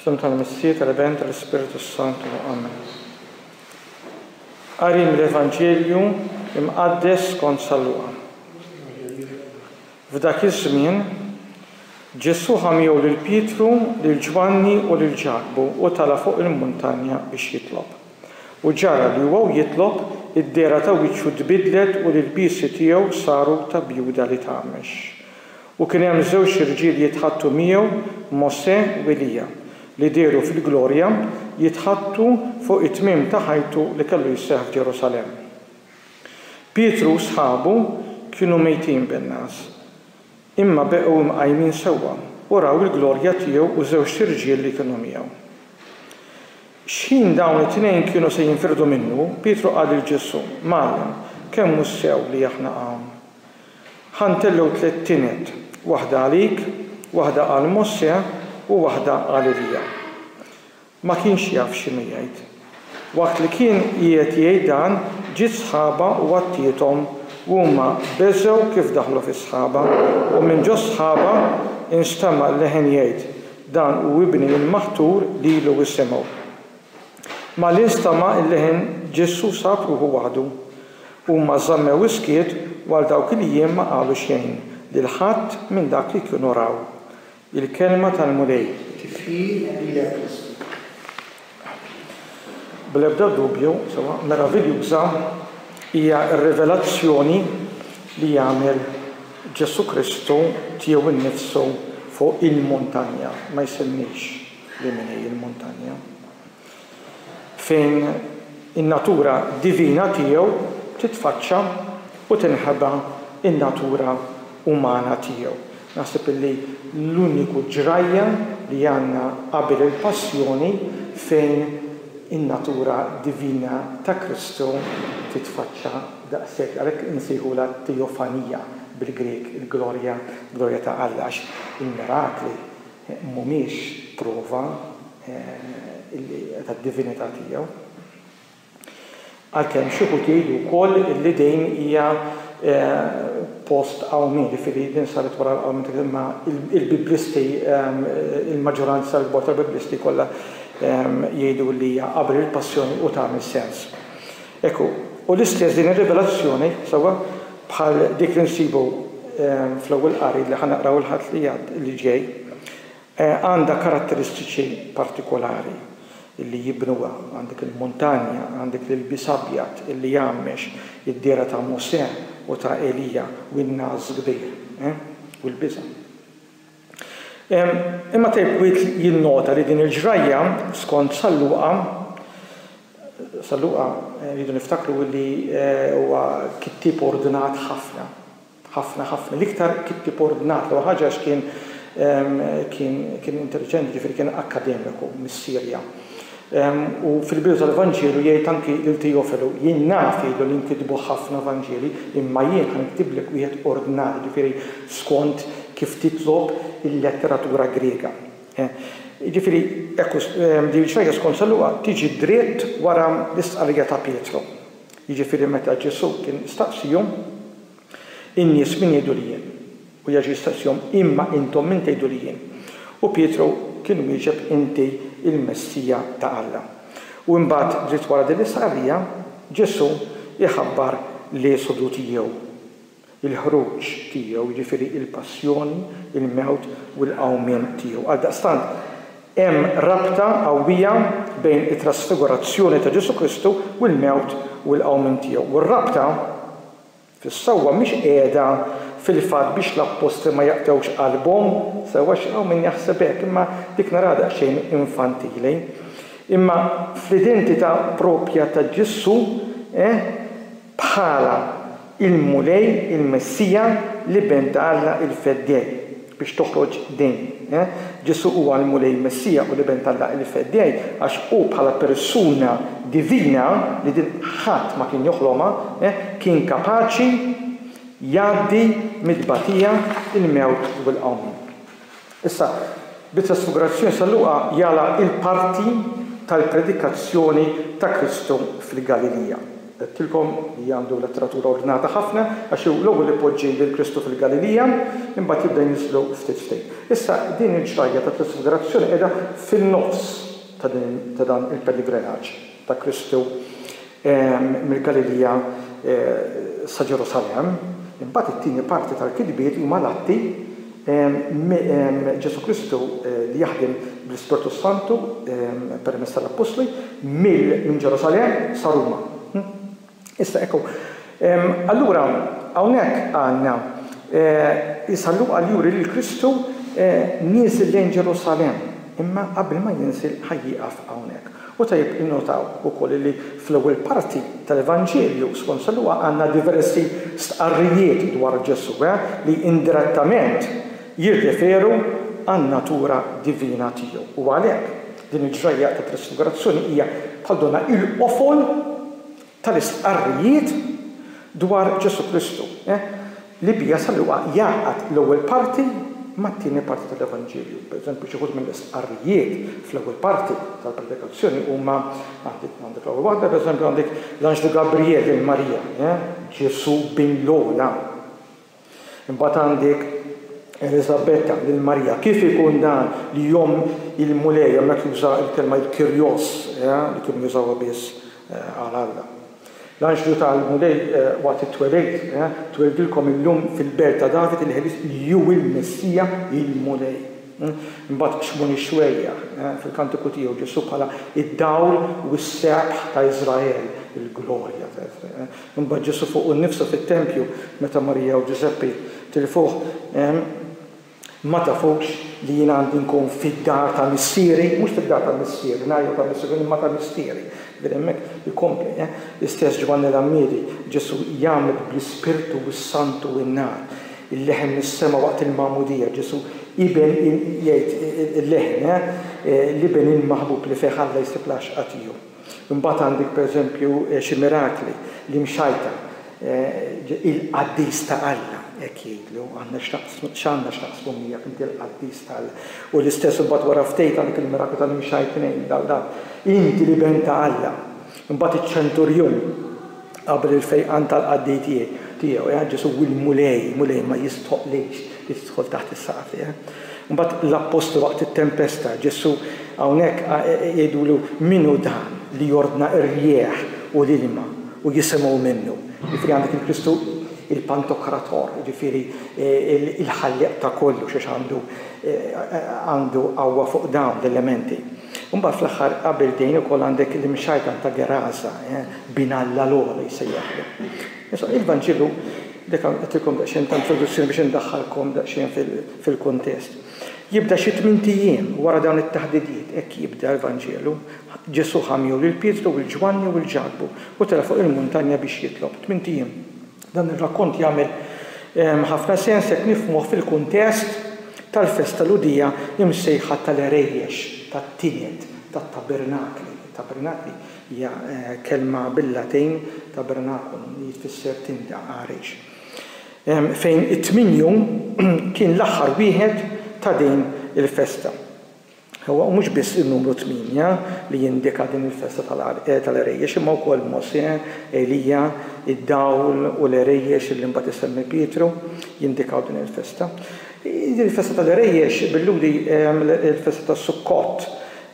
Fl-im tal-Missija tal-Event tal-Spiritu Santu. Amen. Qari mill-Evanġelju imqaddes skont San Luqa. F'dak iż-żmien Ġesu ħamiegħu lil Pietru, lil Ġwanni u lil Ġakbu u tala fuq il-muntanja biex jitlob. U ġara li huwa jitlob, id-dera ta' wiċċu tbidlet u l-ilbiesi tiegħu saru ta' bjuda li tagħmex. U kien hemm żewġ irġiel jitħattu miegħu, Mosè u Elija, li deru fil-glorja jitħattu fuq it-tmiem ta' ħajtu li kellu jseħħ f'Ġerusalemm. Pietru u sħabu kienu mejtin bin-nas, imma beqgħu mqajmin sewwa u raw il-glorja tiegħu u żewġ irġiel li kienu miegħu. X'ħin dawn it-tnejn kienu se jinfirdu minnu, Pietru qal lil Ġesu, Mallem, kemm hu sew li aħna hawn. Ħantellew 3 tinet, waħda għalik, waħda għal Mosè u waħda għal Elija. Ma kienx jaf x'inhu jgħid. Waqt li kien qiegħed jgħid dan, ġiet sħaba u għattietom u huma beżgħu kif daħlu fis-sħaba u minn ġo sħaba instama' leħen jgħid dan hu ibni l-maħtur lilu isimgħu. Ma l-instama' il-leħen Ġesu sab ruħu waħdu. Huma żammew iskiet għal dawk il-jiem ma qalu xejn lil ħadd minn dak li kienu raw. Il-kelma tal-Mulej. Bl-ebda dubju, sewa meraviljuża hija r-rivelazzjoni li jagħmel Ġesu Kristu tiegħu innifsu fuq il-muntanja, ma jsemmix li min hi il-muntanja. Fejn in-natura divina tiegħu titfaċċa u tinħeba in-natura umana tiegħu. Naħseb li l-uniku ġrajja li għandna qabel il-passjoni fejn in-natura divina ta' Kristu titfaċċa daqshekk għalhekk insejħula teofanija bil-Grek, il-glorja ta' Alla, għax il-mirakli mhumiex prova tad-divinità tiegħu. Għalkemm xi ħud jgħidu wkoll li dejn hija post qawmi, ġifieri din saret wara l-qawmi imma il-Biblisti, il-maġġoranza l-kbar tal-Biblisti kollha jgħidu li hija qabel il-passjoni u tagħmel sens. Ekku, u l-istess din ir-rivelazzjoni sewwa bħal dik li nsibu fl-ewwel qari li ħanaqraw il-ħadd li ġej għandha karatteristiċi partikolari illi jibnuha, għandek il-montanja, għandek l-bisabjat illi jagħmmex id-dera ta' Mosè u ta' Elija u n-nas kbir u l-biża'. Imma tgħid jinnota li din il-ġrajja skont San Luqa rridu niftakru li huwa kittib ordinat ħafna. L-iktar kittib ordinat li ħaġa kien intelligenti, ġifieri kien akademiku mis-Sirja. U fil-bidu tal-Evanġelu jgħid anki lil Teofilu, jien naf jgħidu li nkitbu ħafna Evanġeli, imma jien ħanktiblik wieħed ordinari, ġifieri skont kif titlob il-letteratura Greka. Ġifieri ekku din xejn skont San Luqa tiġi dritt wara l-istqarrija ta' Pietru. Jiġifieri meta Ġesu kien staqsihom in-nies min jgħidu li jien. U jaġi staqsihom imma intom min tgħidu li jien. U Pietru kien wieġeb inti il-Messija ta' Alla. U mbagħad dritt wara din l-istqarrija Ġesu iħabbar l-esodu tiegħu, il-ħruġ tiegħu, jiġifieri il-passjoni, il-mewt u l-qawmien tiegħu. Għaldaqstant hemm rabta qawwija bejn it-trasfigurazzjoni ta' Ġesu Kristu u l-mewt u l-qawmien tiegħu. U r-rabta fis-sewwa mhix qiegħda fil-fatt biex l-apposti ma jaqtewx qalbhom sewwa x'għaw min jaħseb hekk, imma dik nara daqsxejn infantili. Imma fl-identità proprja ta' Ġesu bħala il-Mulej, il-Messija li benta Alla il-feddej biex toħroġ din. Ġesu huwa l-Mulej Messija u li benta Alla il-feddej għax hu bħala persuna divina li din ħadd ma kien joħlomha kien kapaċi jgħaddi mid-tbatija il-mewt u l-qawmien. Issa, bit-trasfigurazzjoni San Luqa jala il-parti tal-predikazzjoni ta' Kristu fil-Galilija. Tilkom li għandu letteratura ordinata ħafna, għax l-ewwel ipoġġi lil Kristu fil-Galilija, imbagħad jibda jinżlu ftit ftit. Issa din il-ġrajja ta' trasfigurazzjoni qiegħda fin-nofs ta' dan il-pellegrinaġġ ta' Kristu mill-Galilija sa' Ġerusalemm. Imbagħad it-tieni parti tal-kitbiet huma l-atti Ġesu Kristu li jaħdem bl-Ispirtu Santu permezz tal-Apostli minn Ġerusalemm sa' Ruma. Issa ekku. Allura hawnhekk għandna jisallu għal juri li Kristu nieżel lejn Ġerusalemm, imma qabel ma jinżel ħajjiqaf hawnhekk. U tajjeb innotaw ukoll li fl-ewwel parti tal-Evanġelju sponsalluha għandna diversi stqarrijiet dwar Ġesu li indirettament jirreferu għan natura divina tiegħu. U għalhekk din il-ġrajja ta' trasfigurazzjoni hija bħal donna il-qofol tal-istqarrijiet dwar Ġesu Kristu. Li bija salluqa jaqgħad l-ewwel parti mat-tieni parti tal-Evanġelju. Pereżempju xi ħud mill-istqarrijiet fl-ewwel parti tal-predikazzjoni huma għandek l-ewwel waħda pereżempju għandek l-Anġlu Gabriel lil Marija, Ġesu bin l-ola. Imbagħad għandek Elisabetta lil Marija, kif ikun dan li jom il-mulej hemmhekk juża l-kelma il-kirjos, li kienu jużawha biss għal Alla. L-anġlu tal-mulej waqt it-twelejt, twelidilkom illum fil-belt ta' David il-ħelis ju il-Messija il-mulej. Imbagħad xmuni xwejja fil-kantiku tiegħu Ġesu bħala id-dawl u s-sebħ ta' Iżrael, il-glorja ta' Iżrael. Imbagħad Ġesu fuq innifsu fit-tempju meta Marija u Ġuseppi tilfuh ma tafux li jien għandi nkun fid-dar ta' missieri, mhux fid-dar ta' missieri, ngħidu ta' missieri, imma ta' missieri. Hemmhekk ikompli, l-istess Ġwanni l-Ammidi, Ġesu jagħmel bl-Ispirtu u s-Santu u n-nar. Il-leħen mis-sema waqt il-Magħmudija, Ġesu iben jgħid il-leħen, l-iben il-maħbub li fejn Alla jsib l-għaxqa tiegħu. Imbagħad għandek pereżempju xi mirakli li mxajta il-qaddis ta' Alla. Jgħidlu, għandna x'taqsmu miegħek inti l-qaddis ta' Alla. U l-istess imbagħad wara ftehim għandek il-miraklu tal-imxajtnejn inti li ben ta' Alla. Imbagħad iċ-ċenturjon qabel il-fejqan tal-qaddej tiegħu, Ġesu il-mulej ma jistħoqlix jidħol taħt is-saqaf. Imbagħad l-appostu waqt it-tempesta, Ġesu hawnhekk jgħidulu minnu dan li jordna r-rieħ u l-ilma u jisimgħu minnu. Ġifieri għandek il-Kristu il-pantokrator, ġifieri il-ħalliq ta' kollu xiex għandu qawwa fuq dawn l-elementi. Imbagħad fl-aħħar qabel dejn ukoll għandek l-imxajtan ta' Gerasa, binalla l-ogħla jsejjaħlu. Issa il-Vanġilu dik qedtilkom daqsxejn ta' introduzzjoni biex indaħħalkom daqsxejn fil-kuntest. Jibda xi 8 ijiem wara dawn it-taħdidiet, hekk jibda l-Vanġielu. Ġesu ħamju lil Pietru u l-Ġwanni u l-Ġakbu u tela fuq il-muntanja biex jitlob 8 ijiem. Dan ir-rakkont jagħmel ħafna sens jekk nifhmuh fil-kuntest tal-festa Ludija imsejħa tal-Erejjex, tat-Tiniet, tat-Tabernakli. Tabernakli hija kelma bil-Latin tabernakulum li jfisser tinda għarix. Fejn it-8 kien l-aħħar wieħed ta' din il-festa. Huwa mhux biss in-numru 8 li jindika din il-festa tal-Erejjex, imma wkoll Mosè, Elija, id-dawl u l-Erejjex li mbagħad isemmi Pietru jindikaw din il-festa. Din il-festa tal-Erejjex billudi il-festa tas-Sukkot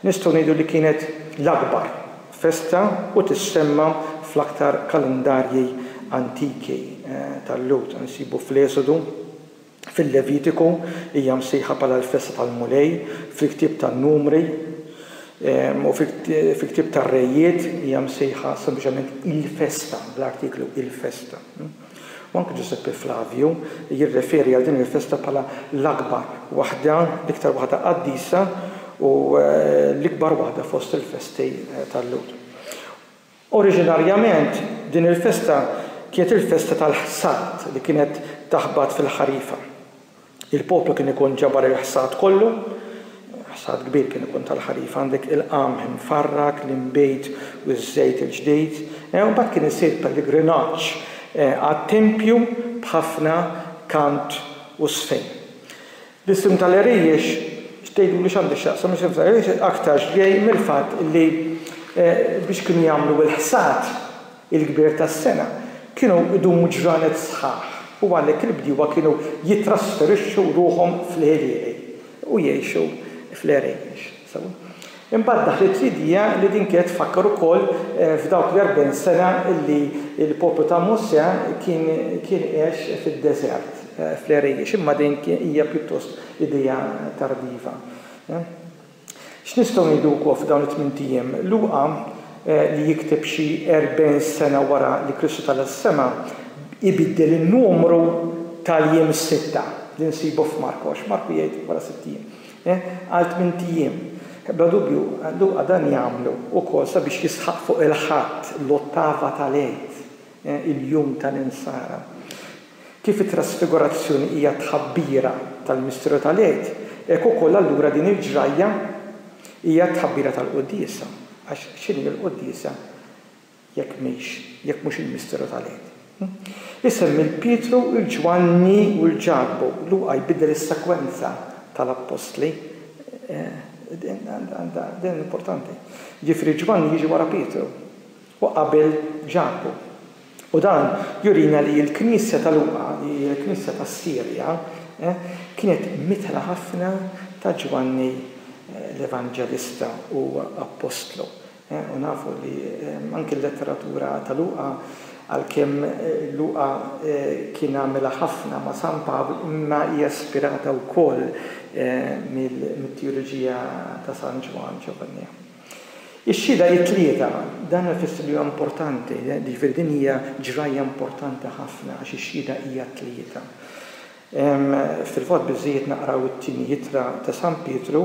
nistgħu ngħidu li kienet l-akbar festa u tissemma fl-aktar kalendarji antiki tal-Lut. Nsibu fl-Esodu, fil-Levitiku hija msejħa bħala l-festa tal-Mulej, fil-ktieb tan-Numri u fil-ktieb tar-Rejiet hija msejħa sempliċement il-festa, bl-artiklu il-festa. U anke Giuseppe Flavio jirreferi għal din il-festa bħala l-akbar waħda, l-iktar waħda qaddisa u l-ikbar waħda fost il-festi tal-Lut. Oriġinarjament din il-festa kienet il-festa tal-ħsad li kienet taħbad fil-ħarifa. Il-poplu kien ikun ġabar il-ħsad kollu, ħsad kbir kien ikun tal-ħarifa, għandek il-qamħ mfarrak, l-imbejt u ż-żejt il-ġdejt, u mbagħad kien isir pellegrinaġġ għat-tempju b'ħafna kant u sfejn. L-isem tal-Erejjex xtejdu li x'għandi x'jaqsam l-isem tal-Erejjex aktar ġej mill-fatt li biex kienu jagħmlu l-ħsad il-kbir tas-sena kienu idumu ġranet sħaħ u għalhekk il-bdiewa kienu jitrasferixxu ruhom fl-ħelieqi u jgħixu fl-erejjex. Imbagħad daħlet l-idea li din kienet tfakkar ukoll f'dawk l-40 sena li l-poplu ta' Mosè kien għex fid-deżert fl-erejjex, imma din hija pjuttost idea tardiva. X'nistgħu ngħidu wkoll f'dawn it-8 ijiem? Luqa li jikteb xi 40 sena wara li Kristu tal-sema ibiddel in-numru tal-jiem sitta li nsibu f'Marku, għax Marku jgħid wara 6 ijiem. Għal 8 ijiem. Bla dubju, Luqa dan jagħmlu wkoll sabiex jisħaq fuq il-ħadd l-ottava tal-għid, il-jum tal-insara. Kif it-trasfigurazzjoni hija tħabbira tal-misteru tal-għid, hekk ukoll allura din il-ġrajja hija tħabbira tal-Qudiesa. Għax x'inhi l-Qudiesa jekk mhux il-misteru tal-għid. Isemmi l-Pietru, il-Ġwanni u l-Ġabbu. Luqa jbiddel is-sekwenza tal-Apostli. din importanti. Ġifri Ġvanni jiġi wara Pietru u qabel Ġabbu. U dan jurina li l-Knisja tal-Luqa, l-Knisja tas-Sirja, kienet mitla ħafna ta' Ġvanni l-Evanġelista u Apostlu. U nafu li anke l-letteratura ta' Luqa għalkemm Luqa kien għamilha ħafna ma' San Pablo imma hija ispirata wkoll mit-teoloġija ta' San Ġwan Ġovanni. Ix-xhieda tlieta dan ifisser li huwa importanti, ġifieri din hija ġrajja importanti ħafna għax ix-xhieda hija tlieta. Fil-fatt biżżejjed naqraw it-tieni jitra ta' San Pietru,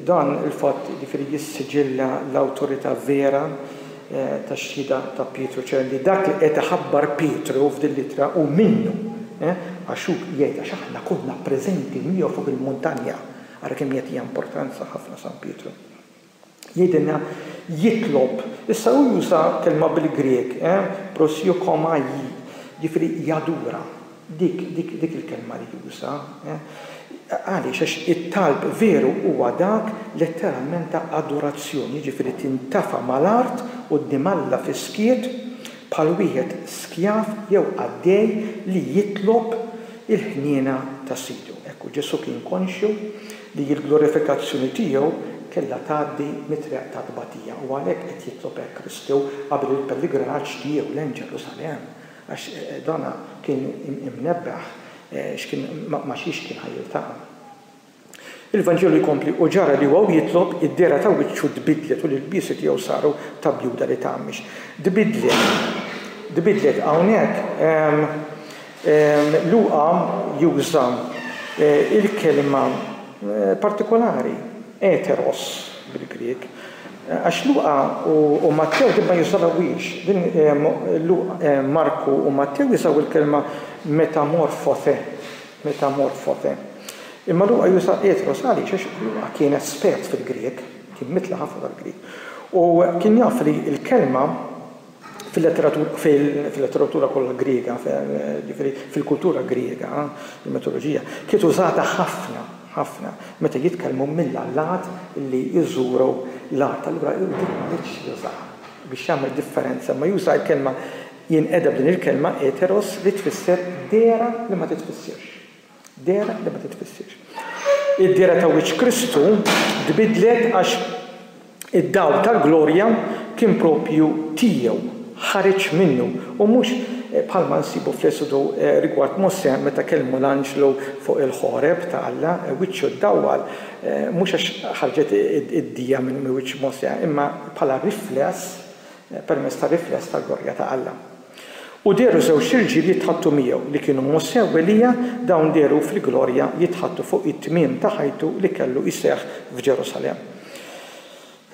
dan il-fatt ġifieri jissiġilla l-awtorità vera tax-xhieda ta' Pietru, ċerli dak li qed iħabbar Pietru f'din litra u minnu, għax hu jgħid għax aħna konna preżenti miegħu fuq il-muntanja, ara kemm jagħti importanza ħafna San Pietru. Jgħidilna jitlob, issa hu juża kelma bil-Grek, prosiokomai, ġifieri jadura, dik il-kelma li juża. Għaliex għax it-talb veru huwa dak letteralment ta' adorazzjoni, ġifieri tintafa' mal-art u d-dimalla fiskiet bħal wieħed skjaf jew għaddej li jitlob il-ħniena ta' Sidu. Ekku Ġesu kien konxju li l-glorifikazzjoni tiegħu kellha tgħaddi mit-triq ta' tbatija u għalhekk qed jitlob hekk Kristu qabel il-pellegrinaġġ tiegħu lejn Ġerusalemm għax dana kien imnebbaħ ma xiex kien ħajiltaqa'. Il-Vanġelu jkompli u ġara li huwa jitlob id-dera ta' wiċċu tbidlet u l-ilbiesi tiegħu saru ta' bjuda li tagħmix. Tbidlet hawnhekk Luqa juża il-kelma partikolari eteros bil-Grieg għax Luqa u Mattew ma jużawhiex. Marku u Mattew jużaw il-kelma metamorfose. Imma Luqa juża eteros għaliex għax Luqa kien espert fil-Grieg, kien mitla ħafna tal-Grieg. U kien jaf li l-kelma fil-letteratura kollha Griega, fil-kultura Griega, il-mitoloġija, kienet użata ħafna meta jitkellmu mill-allat li jżuru l-art. Allura biex jużaha biex jagħmel differenza, ma juża l-kelma jinqedeb din il-kelma eteros li tfisser dera li ma titfissirx. Dera li ma titfissirx. Id-dera ta' wiċċ Kristu tbidlet għax id-dawl tal-glorja kien propju tiegħu ħareġ minnu u mhux bħalma nsibu fl-Esodu rigward Mosè meta kellmu l-anġlu fuq il-ħoreb ta' Alla wiċċu ddawwal mhux għax ħarġet id-dija minn wiċċ Mosè imma bħala rifless permezz ta' rifless tal-glorja ta' Alla. U deru żewġ irġiel jitħattu miegħu li kienu Mosè u Elija dawn deru fil-glorja jitħattu fuq it-tmiem ta' ħajtu li kellu jseħħ f'Ġerusalemm.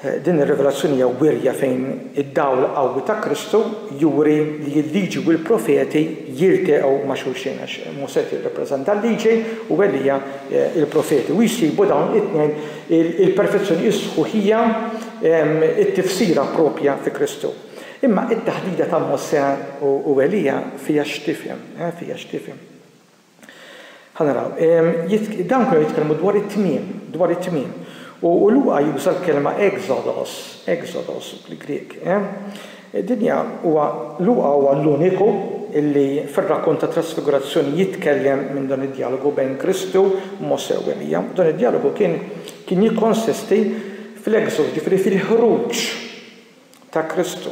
Din ir-rivelazzjoni hija wirja fejn id-dawl qawwi ta' Kristu juri li l-liġi u l-profeti jirteqgħu ma' xulxin għax Mosè jirrappreżenta l-liġi u Elija il-profeti. U jsibu dawn it-tnejn il-perfezzjoni is-sħuħija it-tifsira propja fi Kristu. Imma it-taħdida ta' Mosè u Elija fija x'tifhem. Ħanaraw, dawn kienu jitkellmu dwar it-tmiem. U Luqa juża l-kelma exodos fil-Grek. Dinja Luqa huwa l-uniku illi fir-rakkont ta' trasfigurazzjoni jitkellem minn dan id-dialogu bejn Kristu u Mosè u Elija. Dan id-dialogu kien jikkonsisti fil-exod, ġifieri fil-ħruġ ta' Kristu.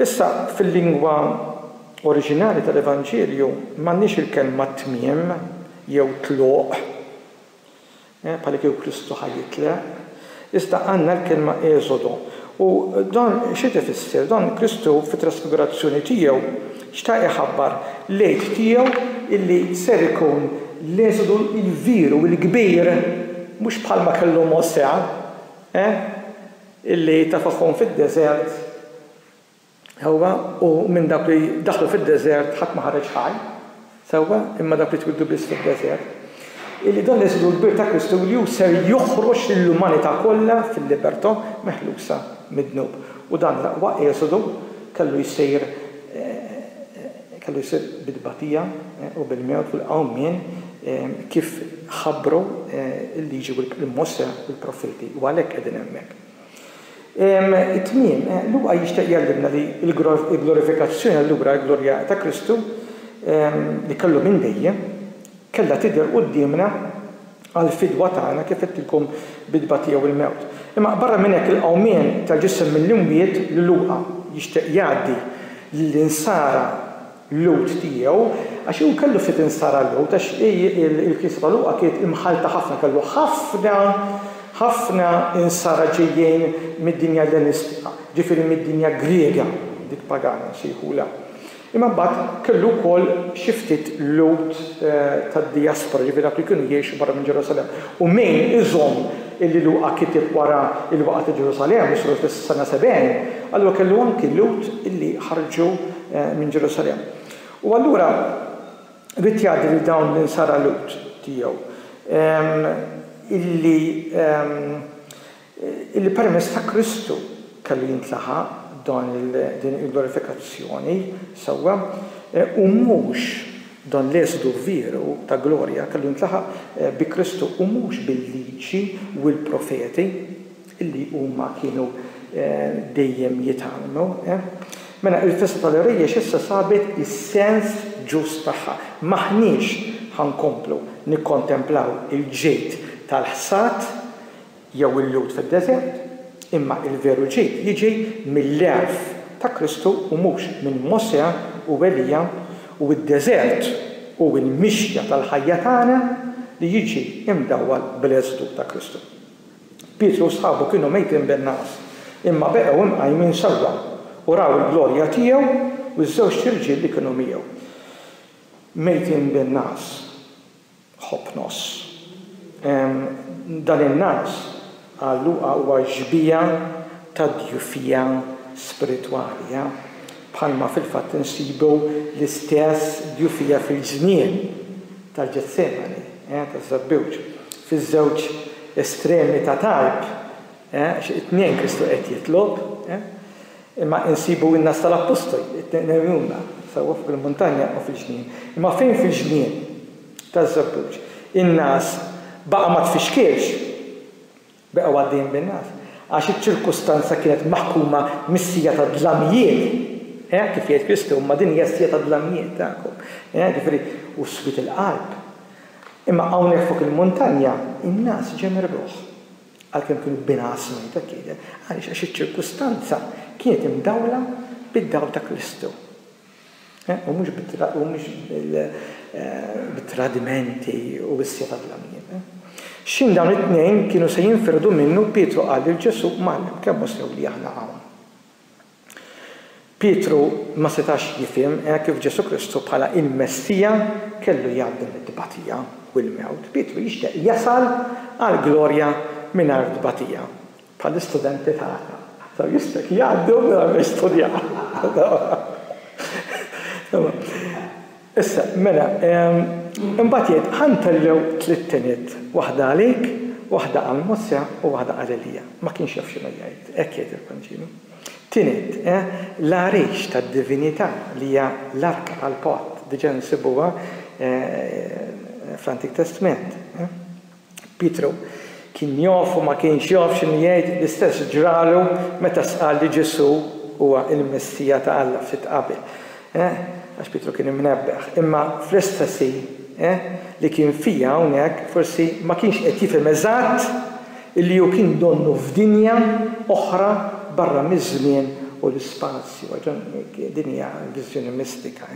Issa fil-lingwa oriġinali tal-Evanġelju m'għandniex il-kelma tmiem jew tluq, bħal kieku Kristu ħajitlaq, iżda għandna l-kelma eżodo. U dan xi tifisser? Dan Kristu fit-trasfigurazzjoni tiegħu xtaq iħabbar lejt tiegħu illi ser ikun l-eżodu il-viru, il-kbir, mhux bħalma kellu Mosè, illi tafahom fid-deżert u minn dak li daħlu fid-deżert ħadd ma ħareġ ħaj, imma dak li twildu biss fid-deżert. Illi dan l-eżodu l-kbir ta' Kristu li hu ser joħroġ lill-umanità kollha fil-libertà meħlusa mid-dnub. U dan l-aqwa eżodu kellu jsir bid-tbatija u bil-mewt u l-qawmien kif ħabbru l-liġi u l-Mosè u l-profeti u għalhekk qegħdin hemmhekk. It-tmiem, Luqa jixtieq jgħallimna li l-glorifikazzjoni allura l-glorja ta' Kristu li kellu minn dejjem kellha tidher qudiemna għall-fidwa tagħna kif qedtilkom bid-tbatija u l-mewt. Imma barra minn hekk il-qawmien tal-ġisem mill-imwiet li Luqa jixtieq jgħaddi l-insara Lut tiegħu għax hu kellu fit insara Lut għax il-Knisja ta' Luqa kienet imħalta ħafna, kellu ħafna insara ġejjin mid-dinja ellenistika, ġifieri mid-dinja Griega, dik pagana nsejħula. Imma mbagħad kellu wkoll xi ftit Lut tad-diaspora, ġifieri dak li kienu jgħixu barra minn Ġerusalemm. U min iżomm illi Luqa kitib wara il-waqt ta' Ġerusalemm, jisru fis-sena 70, allura kellu anki Lut illi ħarġu minn Ġerusalemm. U allura rrid jgħaddi li dawn l-insara Lut tiegħu illi permezz ta' Kristu kellu jintlaħaq din il-glorifikazzjoni sewwa u mhux dan l-eżodu veru ta' glorja kellu jintlaħaq bi Kristu u mhux bil-liġi u l-profeti illi huma kienu dejjem jitgħallmu. Mela il-festa tal-Irejjex issa sabet is-sens ġust tagħha. Maħniex ħankomplu nikkontemplaw il-ġejt tal-ħsad jew il-Lut fid-deżert, imma il-veru ġejt jiġi mill-għerf ta' Kristu u mhux minn Mosè u Elija u d-deżert u l-mixja tal-ħajja tagħna li jiġi imdawwal bil-eżodu ta' Kristu. Pietru u sħabu kienu mejtin bin-nas, imma beqgħu imqajmin sewwa u raw il-glorja tiegħu u ż-żewġ irġiel li kienu miegħu. Mejtin bin-nas, ħobnos. Dan in-nas għal Luqa huwa ġbija ta' djufija spiritwali, bħalma fil-fatt insibu l-istess djufija fil-ġnien tal-Ġetsemani, taż-żabbiwġ, fiż-żewġ estremi ta' talb, it-tnejn Kristu qed jitlob, imma insibu n-nas tal-Apostoli, it-tnejn sewwa fuq il-muntanja u fil-ġnien. Imma fejn fil-ġnien taż-żabbiwġ in-nas baqa' ma tfixkelx, beqgħu għaddejjin bin-nas. Għax iċ-ċirkustanza kienet maħkuma mis-sija ta' dlamijiet, kif jgħid Kristu, imma din hija s-sija ta' dlamijiet tagħkom, ġifieri u swit il-qalb. Imma hawnhekk fuq il-muntanja in-nas ġemerbuh għalkemm kienu binasmi ta' kieden, għaliex għax iċ-ċirkustanza kienet imdawla bid-dawl ta' Kristu. U mhux bit-tradimenti u bis-sija ta' dlamijiet. X'in dawn it-tnejn kienu se jinfirdu minnu Pietru qal lil Ġesu m'għallem kemm sew li aħna hawn. Pietru ma setax jifhem kif Ġesu Kristu bħala il-Messija kellu jgħaddi mid-tbatija u l-mewt. Pietru jixtieq jasal għal glorja mingħajr tbatija. Bħall-istudenti tagħna. Taw jixtieq jgħaddu mingħajr jistudjaw. Issa, mela, imbagħad jgħid ħantellew tliet tiniet, waħda għalik, waħda għal Mosè u waħda għal Elija. Ma kienx jaf x'inhu jgħid, hekk jgħid il-Vanġilu. Tiniet, l-għariex tad-divinità li hija l-arka tal-Pott, diġà nsibuha fl-Antik Testament. Pietru kien jofu ma kienx jof x'inhu jgħid l-istess ġralu meta sqal li Ġesu huwa il-Messija ta' Alla ftit qabel. Għax Pietru kien imnebbeħ. Imma fl-istessi li kien fija hawnhekk forsi ma kienx qed jifhem eżatt illi hu kien donnu f'dinja oħra barra miż-żmien u l-ispazju. Din hija viżjoni mistika.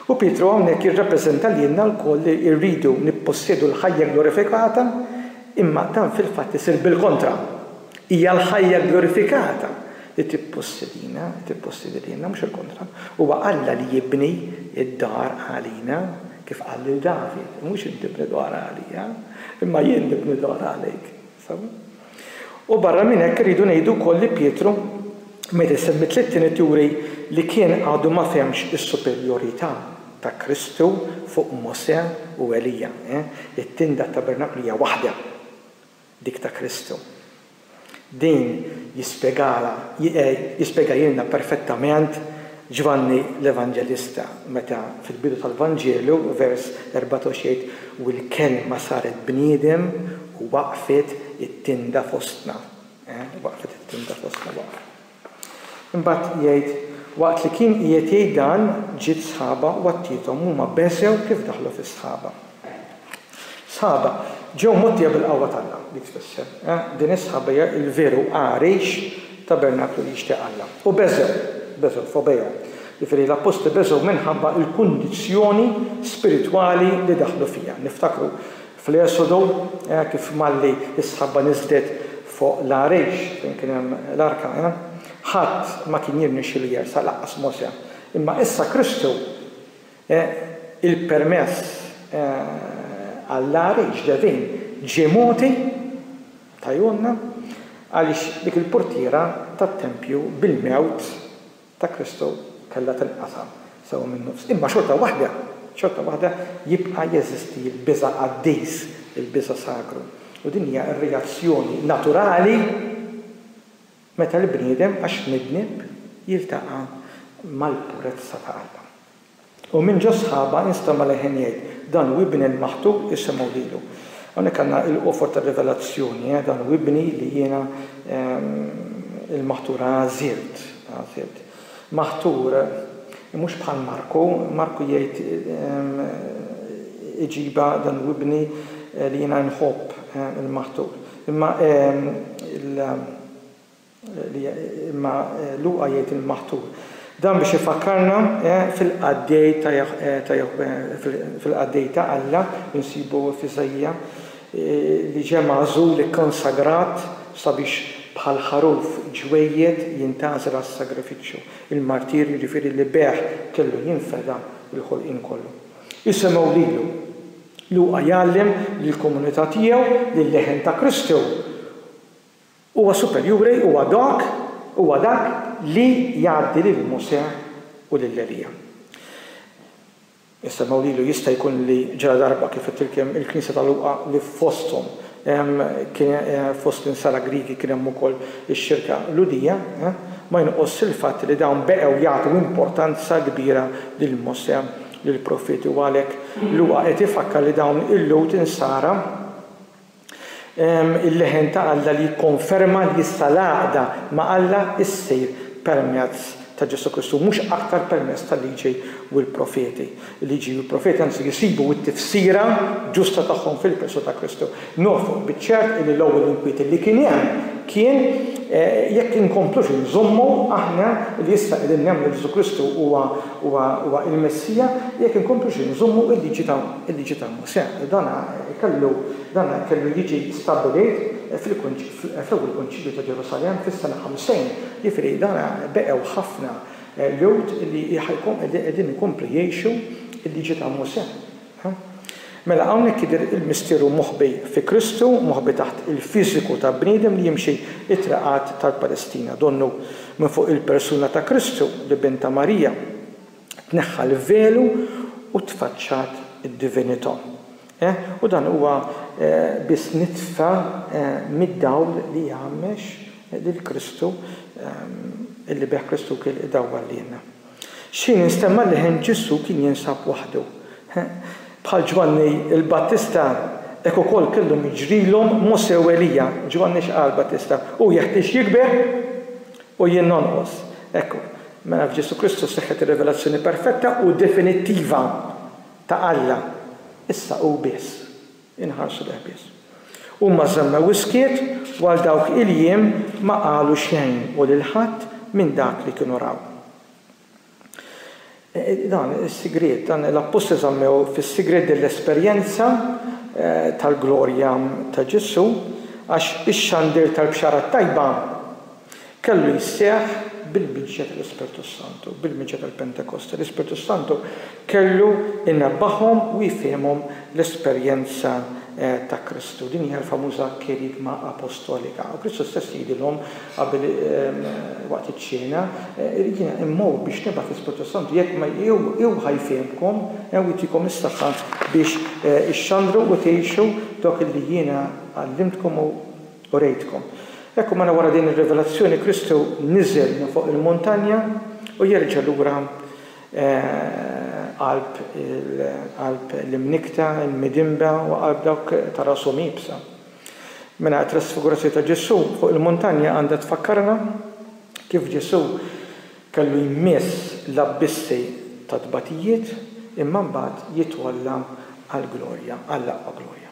U Pietru hawnhekk jirrappreżenta lilna lkoll li rridu nippossiedu l-ħajja glorifikata, imma dan fil-fatt isir bil-kontra. Hija l-ħajja glorifikata li tippossedina mhux il-kontra. Huwa Alla li jibni id-dar għalina kif qal lil David, mhux intibni dar għalija, imma jien nibni dar għalik. U barra minn hekk iridu ngħidu wkoll li Pietru meta semmi tliet tinituri li kien għadu ma fehmx is-superjorità ta' Kristu fuq Mosè u Elija. It-tien tat-tabernaklu hija waħda dik ta' Kristu. Din jispjega jilna perfettament Ġvanni l-Evanġelista meta fil-bidu tal-Vanġelu vers 14 u l-kelma saret bniedem u waqfet it-tinda fostna. Waqfet it-tinda fostna. Imbagħad jgħid waqt li kien qiegħed jgħid dan ġiet sħaba u għattithom huma besew kif daħlu fis-sħaba. Sħaba ġew mottija bil-qawwa tagħna dik tfisser. Din is-sħaba hija l-veru għarix tabernaklu li jixtieq Alla. U beżew fobejhom. Jifieri l-apposti beżew minħabba l-kundizzjoni spiritwali li daħlu fiha. Niftakru fl-Esodu kif malli is-sħaba niżlet fuq l-għarix fejn kien hemm l-arka. Ħadd ma kien jirnexxielu jersaq laqqas Mosè. Imma issa Kristu il-permess għall-għarix devin ġemoti tajunna għaliex dik il-portiera tat-tempju bil-mewt ta' Kristu kellha tinqasam sew min-nofs. Imma xorta waħda jibqa' jeżisti l-biża' qaddis, il-biża' sagru. U din hija r-reazzjoni naturali meta l-bniedem għax midnib jiltaqa' mal-purezza ta' Alla. U minn ġo sħaba instama leħen jgħid dan u ibni l-maħtub isemgħu lilu. Hawnhekk għandna l-qofor tar-rivelazzjoni, dan u ibni li jiena il-maħtura għażilt. Maħtur mhux bħal Marku jgħid iġiba dan u ibni li jiena nħobb il-maħtur. Imma Luqa jgħid il-maħtur. Dan biex ifakkarna fil-qaddej ta' Alla insibu f'Iżajja li ġie magħżul ikkonsagrat sabiex bħal ħaruf ġwejjed jintgħażel għas-sagrifiċċju. Il-martir jiġifieri li beħ kellu jinfeda l-ħolqien kollu. Isemgħu lilu. Luqa jgħallem lill-komunità tiegħu lil-leħen ta' Kristu. Huwa superjuri huwa dak li jgħaddi lil Mosè u lil Elija. Issa mawlilu jista' jkun li ġara darba kif qedtilkem il-Knisja ta' Luqa li fosthom kien fost insara Griki kien hemm ukoll ix-xirka Ludija, ma jinqoss il-fatt li dawn beqgħu jagħtu importanza kbira lil Mosè lill profeti u għalhekk Luqa qed ifakkar li dawn il-lut insara il-leħen ta' Alla li jikkonferma li s-salaqda ma' Alla issir permezz ta' Ġesu Kristu, mhux aktar permezz tal-liġi u l-profeti. Il-liġi u l-profeti anzi jisibu t-tifsira ġusta tagħhom fil-persuna ta' Kristu. Nofu biċ-ċert li l-ewwel inkwiet li kien hemm kien jekk inkomplux nżommu aħna li issa qegħdin nemmnu Ġesu Kristu huwa il-Messija, jekk inkomplux nżommu il-liġi ta' Mosè. Dan kellu jiġi stabbilit fl-ewwel konċilju ta' Ġerusalemm fis-sena 50. Jifieri dan beqgħu ħafna lut li qegħdin ikomplu jgħixu il-liġi ta' Mosè. Mela hawnhekk jidher il-misteru moħbi fi Kristu, moħbi taħt il-fiżiku ta' bniedem li jimxi it-traqat tal-Palestina. Donnu minn fuq il-persuna ta' Kristu li binta Marija tneħħa l-velu u tfaċċat id-divinità. U dan huwa biss nitfa mid-dawl li jgħammex lil Kristu illi beħ Kristu kien idawwar lilna. Xejn nistemma li Ġesu kien jinsab waħdu. Bħal Ġwanni il-Battista hekk ukoll kellhom jiġrilhom Mose u Elija, Ġwanni x'qal Battista, u jeħtieġ jikber u jien nonqos. Ekku, mela f'Ġesu Kristu seħħet ir-rivelazzjoni perfetta u definittiva ta' Alla. Issa hu biss, inħarsu leh biss. Huma żemmew iskiet u għal dawk il-jiem ma qalu xejn u lil ħadd minn dak li kienu raw. Dan is-sigriet, dan l-apposti żammew fis-sigriet dell-esperjenza tal-glorja ta' Ġesu għax ix-xandir tal-bxara tajba kellu jisseħ bil-biġġa tal-Ispirtu Santu, bil-biġġa tal-Pentekoste. L-Ispirtu Santu kellu innabbaħhom u jifhimhom l-esperjenza ta' Kristu. Din hija l-famuża kerigma apostolika. U Kristu stess jgħidilhom qabel waqt iċ-ċena, jiena immur biex nibgħat l-Ispirtu Santu jekk ma jew ħajfhimkom jew jagħtikom is-saħħa biex ixxandru u tgħixu dak li jiena għallimtkom u rejtkom. Ekku mela wara din ir-rivelazzjoni Kristu niżel fuq il-muntanja u jerġa' lura qalb l-imnikta, il-midimba u qalb dawk ta' rashom ibsa. Mela t-trasfigurazzjoni ta' Ġesu fuq il-muntanja għandha tfakkarna kif Ġesu kellu jmiss l-abbissi ta' tbatijiet imma mbagħad jitwalla għall-glorja, għall-aqwa glorja.